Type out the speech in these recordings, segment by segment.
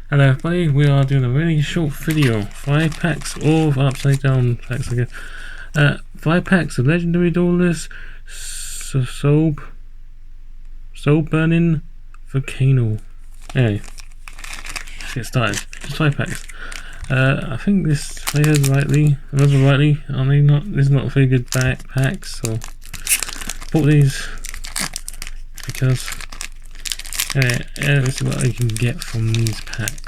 Hello everybody, we are doing a really short video. 5 packs of upside down packs again. 5 packs of legendary duelists, Soulburning, Volcano. Anyway, let's get started. Just 5 packs. I think this, if I heard rightly, I mean, this is not a very good pack, so bought these because let's see what I can get from these packs.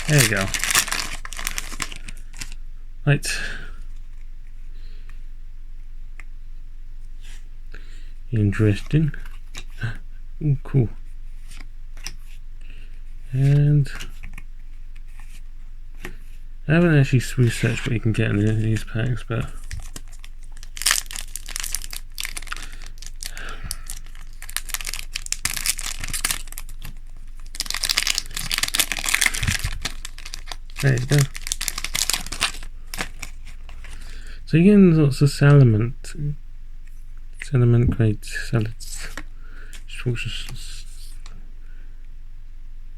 There we go. Right. Interesting. Ooh, cool. And I haven't actually researched what you can get in these packs, but there you go. So you're getting lots of salmon grade salads.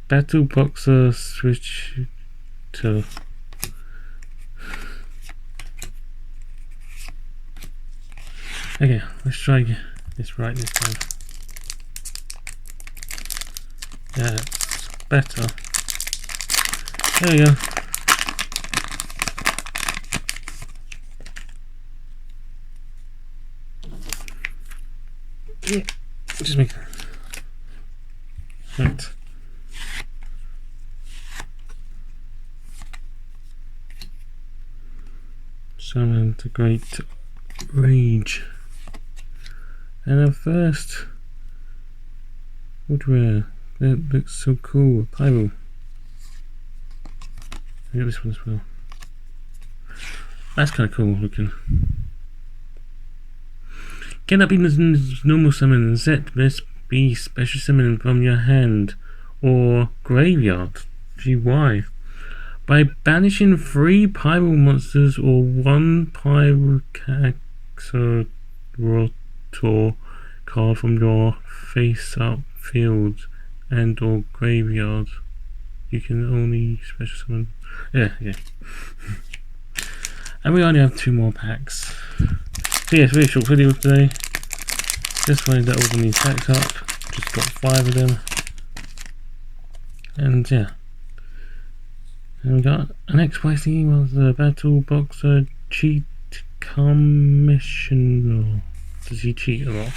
Battle boxer switch to okay, let's try this right this time. Yeah, it's better. There we go. Yeah, just make right. Summon the Great Rage. And our first woodware that looks so cool. Pyro. I get this one as well. That's kind of cool looking. Cannot be normal summon. Set must be special summon from your hand or graveyard. GY. By banishing 3 pyro monsters or 1 pyrocaxor card from your face-up field and or graveyard, you can only special summon. Yeah. And we only have 2 more packs. So yeah, it's a really short video today. Just wanted to open these packs up. Just got 5 of them. And yeah. And we got an XYZ was the Battle Boxer Cheat Commissioner. Does he cheat a lot?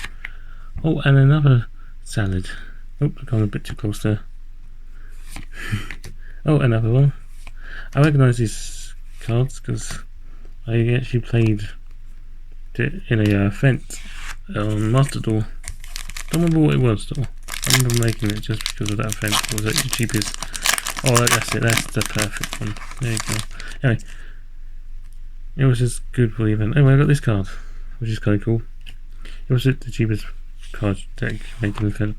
Oh, and another salad. Oh, I've gone a bit too close there. Oh, another one. I recognise these cards because I actually played it in a event on Master Duel. Don't remember what it was though. I remember making it just because of that event. It was actually the cheapest. Oh, that's it. That's the perfect one. There you go. Anyway, it was just good for the event. Anyway, I got this card, which is kind of cool. It was the cheapest card deck making the event.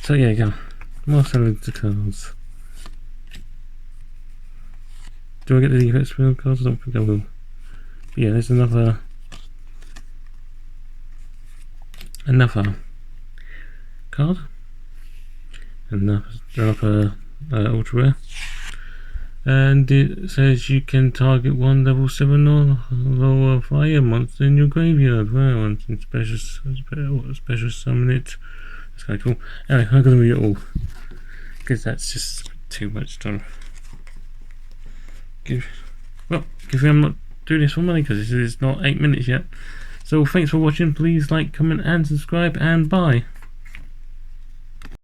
So yeah, go. More selling the cards. Do I get the effects for cards? I don't think I will. But yeah, there's another card. Another ultra rare. And it says you can target 1 level 7 or lower fire monster in your graveyard. Wow, and special summon it. That's kind of cool. Anyway, I'm going to read it all because that's just too much time. If I'm not doing this for money because it's not 8 minutes yet. So thanks for watching. Please like, comment and subscribe, and bye.